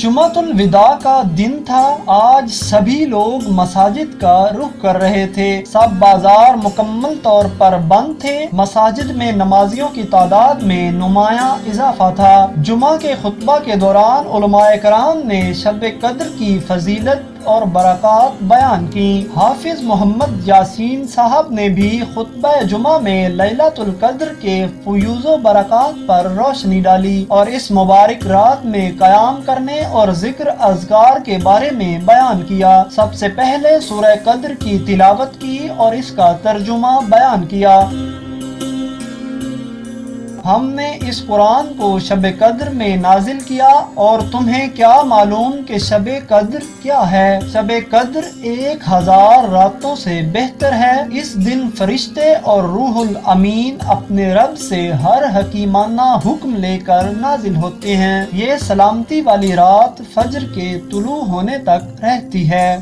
جمعۃ الوداع کا دن تھا۔ آج سبھی لوگ مساجد کا رخ کر رہے تھے۔ سب بازار مکمل طور پر بند تھے۔ مساجد میں نمازیوں کی تعداد میں نمایاں اضافہ تھا۔ جمعہ کے خطبہ کے دوران علماء کرام نے شب قدر کی فضیلت اور برکات بیان کی۔ حافظ محمد یاسین صاحب نے بھی خطبہ جمعہ میں لیلۃ القدر کے فیوز و برکات پر روشنی ڈالی اور اس مبارک رات میں قیام کرنے اور ذکر اذکار کے بارے میں بیان کیا۔ سب سے پہلے سورہ قدر کی تلاوت کی اور اس کا ترجمہ بیان کیا۔ ہم نے اس قرآن کو شب قدر میں نازل کیا اور تمہیں کیا معلوم کہ شب قدر کیا ہے؟ شب قدر 1000 راتوں سے بہتر ہے۔ اس دن فرشتے اور روح الامین اپنے رب سے ہر حکیمانہ حکم لے کر نازل ہوتے ہیں۔ یہ سلامتی والی رات فجر کے طلوع ہونے تک رہتی ہے۔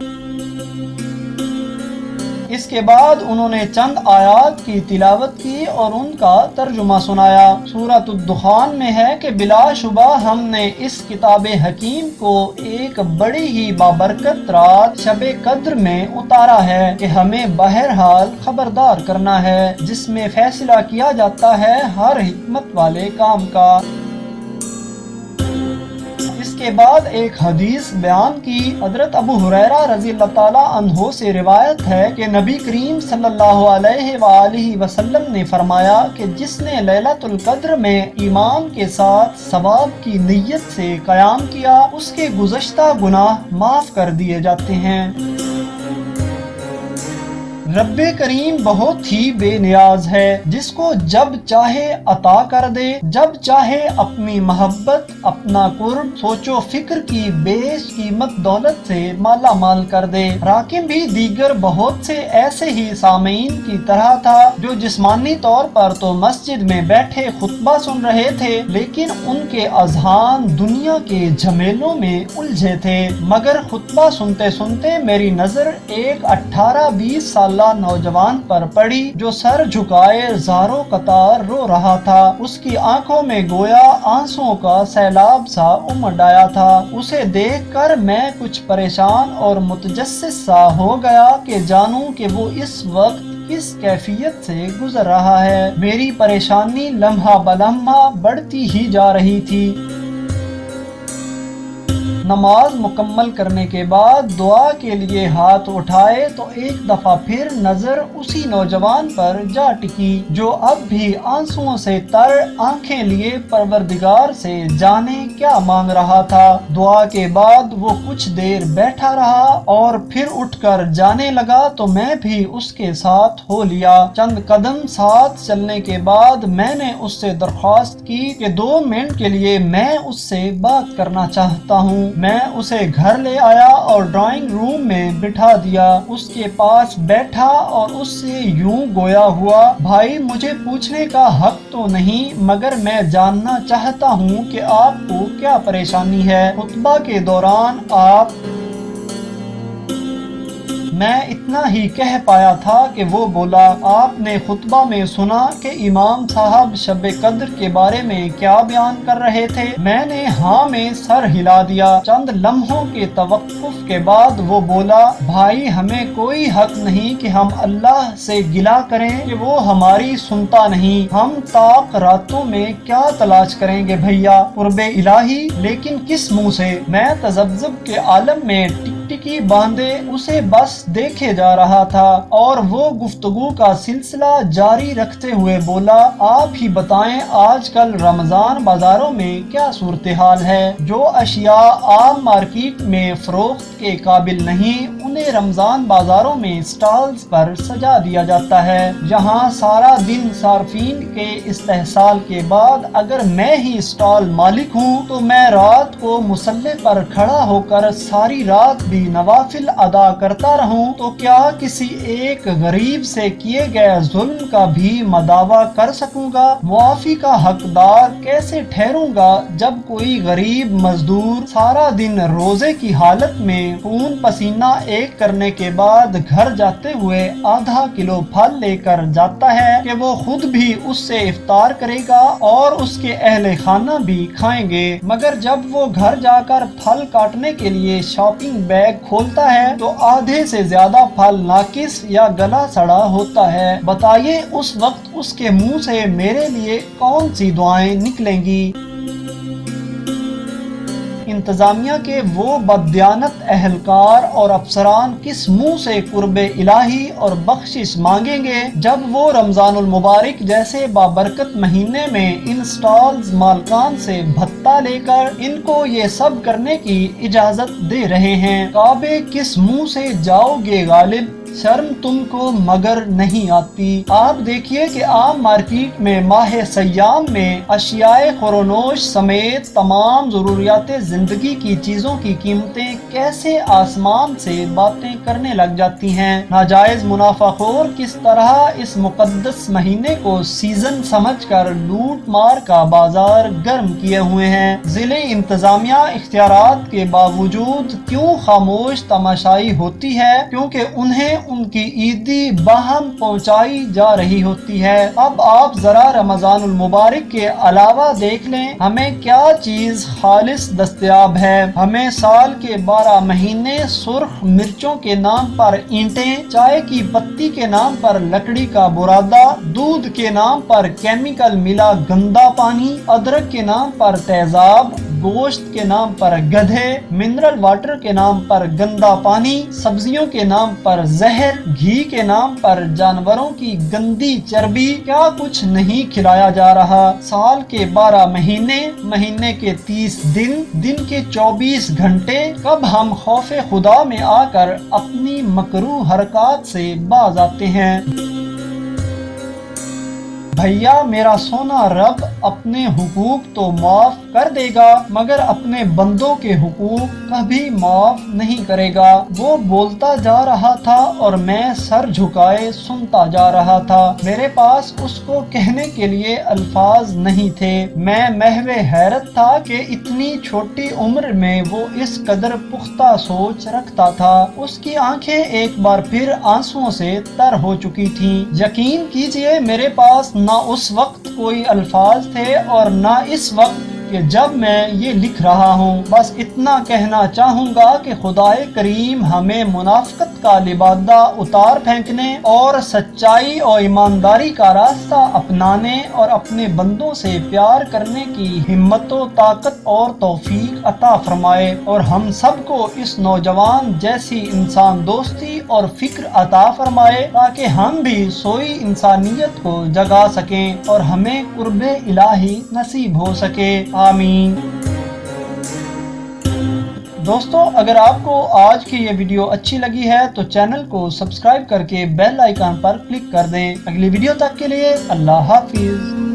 اس کے بعد انہوں نے چند آیات کی تلاوت کی اور ان کا ترجمہ سنایا۔ سورۃ الدخان میں ہے کہ بلا شبہ ہم نے اس کتاب حکیم کو ایک بڑی ہی بابرکت رات شب قدر میں اتارا ہے کہ ہمیں بہرحال خبردار کرنا ہے، جس میں فیصلہ کیا جاتا ہے ہر حکمت والے کام کا۔ اس کے بعد ایک حدیث بیان کی۔ حضرت ابو ہریرہ رضی اللہ تعالی عنہ سے روایت ہے کہ نبی کریم صلی اللہ علیہ وآلہ وسلم نے فرمایا کہ جس نے لیلۃ القدر میں ایمان کے ساتھ ثواب کی نیت سے قیام کیا، اس کے گزشتہ گناہ معاف کر دیے جاتے ہیں۔ رب کریم بہت ہی بے نیاز ہے، جس کو جب چاہے عطا کر دے، جب چاہے اپنی محبت، اپنا قرب، سوچ و فکر کی بیش قیمت دولت سے مالا مال کر دے۔ راکم بھی دیگر بہت سے ایسے ہی سامعین کی طرح تھا جو جسمانی طور پر تو مسجد میں بیٹھے خطبہ سن رہے تھے، لیکن ان کے اذہان دنیا کے جھمیلوں میں الجھے تھے۔ مگر خطبہ سنتے سنتے میری نظر ایک 18-20 سالہ نوجوان پر پڑی جو سر جھکائے زاروں قطار رو رہا تھا۔ اس کی آنکھوں میں گویا آنسوؤں کا سیلاب سا امڈ آیا تھا۔ اسے دیکھ کر میں کچھ پریشان اور متجسس سا ہو گیا کہ جانوں کہ وہ اس وقت کس کیفیت سے گزر رہا ہے۔ میری پریشانی لمحہ بلمحہ بڑھتی ہی جا رہی تھی۔ نماز مکمل کرنے کے بعد دعا کے لیے ہاتھ اٹھائے تو ایک دفعہ پھر نظر اسی نوجوان پر جا ٹکی جو اب بھی آنسوؤں سے تر آنکھیں لیے پروردگار سے جانے کیا مانگ رہا تھا۔ دعا کے بعد وہ کچھ دیر بیٹھا رہا اور پھر اٹھ کر جانے لگا تو میں بھی اس کے ساتھ ہو لیا۔ چند قدم ساتھ چلنے کے بعد میں نے اس سے درخواست کی کہ 2 منٹ کے لیے میں اس سے بات کرنا چاہتا ہوں۔ میں اسے گھر لے آیا اور ڈرائنگ روم میں بٹھا دیا۔ اس کے پاس بیٹھا اور اس سے یوں گویا ہوا، بھائی مجھے پوچھنے کا حق تو نہیں، مگر میں جاننا چاہتا ہوں کہ آپ کو کیا پریشانی ہے۔ خطبہ کے دوران میں اتنا ہی کہہ پایا تھا کہ وہ بولا، آپ نے خطبہ میں سنا کہ امام صاحب شب قدر کے بارے میں کیا بیان کر رہے تھے؟ میں نے ہاں میں سر ہلا دیا۔ چند لمحوں کے توقف کے بعد وہ بولا، بھائی ہمیں کوئی حق نہیں کہ ہم اللہ سے گلہ کریں کہ وہ ہماری سنتا نہیں۔ ہم طاق راتوں میں کیا تلاش کریں گے بھیا قرب الہی، لیکن کس منہ سے؟ میں تذبذب کے عالم میں ٹکی باندھے اسے بس دیکھے جا رہا تھا اور وہ گفتگو کا سلسلہ جاری رکھتے ہوئے بولا، آپ ہی بتائیں آج کل رمضان بازاروں میں کیا صورتحال ہے؟ جو اشیاء عام مارکیٹ میں فروخت کے قابل نہیں، انہیں رمضان بازاروں میں سٹالز پر سجا دیا جاتا ہے۔ یہاں سارا دن صارفین کے استحصال کے بعد اگر میں ہی سٹال مالک ہوں تو میں رات کو مصلے پر کھڑا ہو کر ساری رات بھی نوافل ادا کرتا رہوں تو کیا کسی ایک غریب سے کیے گئے ظلم کا بھی مداوع کر سکوں گا؟ معافی کا حقدار کیسے ٹھہروں گا جب کوئی غریب مزدور سارا دن روزے کی حالت میں خون پسینہ ایک کرنے کے بعد گھر جاتے ہوئے آدھا کلو پھل لے کر جاتا ہے کہ وہ خود بھی اس سے افطار کرے گا اور اس کے اہل خانہ بھی کھائیں گے، مگر جب وہ گھر جا کر پھل کاٹنے کے لیے شاپنگ بیگ کھولتا ہے تو آدھے سے زیادہ پھل ناقص یا گلا سڑا ہوتا ہے۔ بتائیے اس وقت اس کے منہ سے میرے لیے کون سی دعائیں نکلیں گی؟ انتظامیہ کے وہ بددیانت اہلکار اور افسران کس منہ سے قرب الہی اور بخشش مانگیں گے جب وہ رمضان المبارک جیسے بابرکت مہینے میں ان سٹالز مالکان سے بھتہ لے کر ان کو یہ سب کرنے کی اجازت دے رہے ہیں؟ کعبے کس منہ سے جاؤ گے غالب؟ شرم تم کو مگر نہیں آتی؟ آپ دیکھیے کہ عام مارکیٹ میں ماہ سیام میں اشیاء خورونوش سمیت تمام ضروریات زندگی کی چیزوں کی قیمتیں کیسے آسمان سے باتیں کرنے لگ جاتی ہیں۔ ناجائز منافع خور کس طرح اس مقدس مہینے کو سیزن سمجھ کر لوٹ مار کا بازار گرم کیے ہوئے ہیں۔ ضلع انتظامیہ اختیارات کے باوجود کیوں خاموش تماشائی ہوتی ہے؟ کیونکہ انہیں ان کی عیدی باہم پہنچائی جا رہی ہوتی ہے۔ اب آپ ذرا رمضان المبارک کے علاوہ دیکھ لیں ہمیں کیا چیز خالص دستیاب ہے۔ ہمیں سال کے 12 مہینے سرخ مرچوں کے نام پر اینٹیں، چائے کی پتی کے نام پر لکڑی کا برادہ، دودھ کے نام پر کیمیکل ملا گندا پانی، ادرک کے نام پر تیزاب، گوشت کے نام پر گدھے، منرل واٹر کے نام پر گندا پانی، سبزیوں کے نام پر زہر، گھی کے نام پر جانوروں کی گندی چربی، کیا کچھ نہیں کھلایا جا رہا؟ سال کے 12 مہینے، مہینے کے 30 دن، دن کے 24 گھنٹے، کب ہم خوف خدا میں آ کر اپنی مکروہ حرکات سے باز آتے ہیں؟ بھیا میرا سونا رب اپنے حقوق تو معاف کر دے گا مگر اپنے بندوں کے حقوق کبھی معاف نہیں کرے گا۔ وہ بولتا جا رہا تھا اور میں سر جھکائے سنتا جا رہا تھا۔ میرے پاس اس کو کہنے کے لیے الفاظ نہیں تھے۔ میں محو حیرت تھا کہ اتنی چھوٹی عمر میں وہ اس قدر پختہ سوچ رکھتا تھا۔ اس کی آنکھیں ایک بار پھر آنسوؤں سے تر ہو چکی تھیں۔ یقین کیجئے میرے پاس نہ اس وقت کوئی الفاظ تھے اور نہ اس وقت کہ جب میں یہ لکھ رہا ہوں۔ بس اتنا کہنا چاہوں گا کہ خدائے کریم ہمیں منافقت کا لبادہ اتار پھینکنے اور سچائی اور ایمانداری کا راستہ اپنانے اور اپنے بندوں سے پیار کرنے کی ہمت و طاقت اور توفیق عطا فرمائے، اور ہم سب کو اس نوجوان جیسی انسان دوستی اور فکر عطا فرمائے تاکہ ہم بھی سوئی انسانیت کو جگا سکیں اور ہمیں قرب الہی نصیب ہو سکے۔ آمین۔ دوستو اگر آپ کو آج کی یہ ویڈیو اچھی لگی ہے تو چینل کو سبسکرائب کر کے بیل آئیکن پر کلک کر دیں۔ اگلی ویڈیو تک کے لیے اللہ حافظ۔